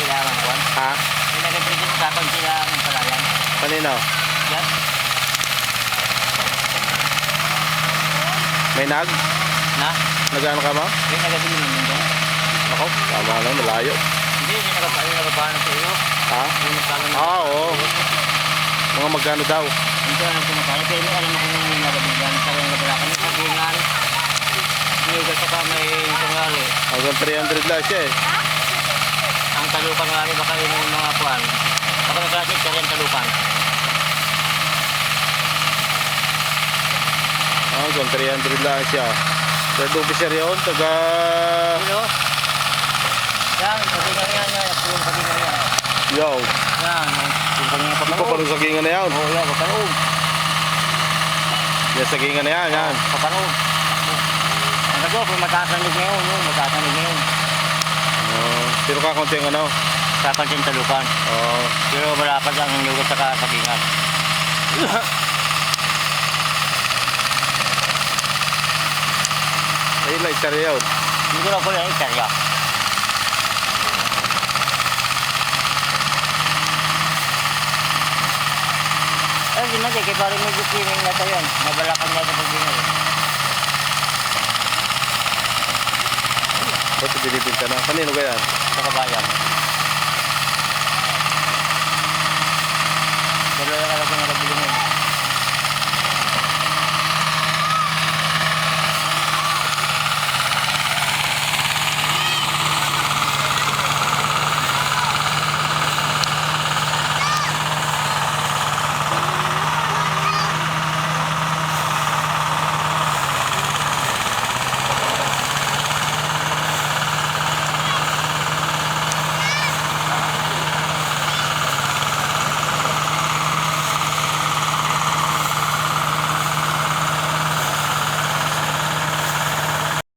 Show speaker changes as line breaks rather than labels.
sila ang kuwan.
Ha?
May nag-breeding sa akong sila ang palayan.
Kanino?
Yan.
May
Na?
nag-ano ka mo?
May nag-breeding namin doon.
Ako, tama lang, malayo.
Hindi, may nagpapaano sa iyo.
Ha?
Yung nagpapaano na.
Oo. Mga magkano daw?
Hindi ko alam kung magkano. Pero alam mo kung may nag-breeding. Talagang nabalakan yung sabingan. Yung sa may tungali.
Hanggang 300 lang siya eh.
Ang talukan nga rin baka yun yung mga kuwan. Baka nag-classic ka rin talukan.
Hanggang 300 lang siya. Third officer yun, taga...
Ano? Yan, sabingan yan. Yung sabingan yan.
Yo,
Yan, yung sabingan
di pa
papanood.
parang sagingan na yan.
Oo, yan, papanood.
Yan, sagingan na yan, yan.
Papanood. Ang gago, kung matasanig ngayon, yun, matasanig ngayon.
Pero kakunti ang ano?
Kapansin talukan.
Oo.
Pero malapad ang yugot sa kasabingan.
Ayun lang, isa rin yun.
Hindi ko lang po yung isarya. Eh, hindi man kay parang medyo swimming na tayo yan. Mabalakan niya sa pagbingan.
Ba't binibinta na? Kanino ba yan?
Sa kabayan.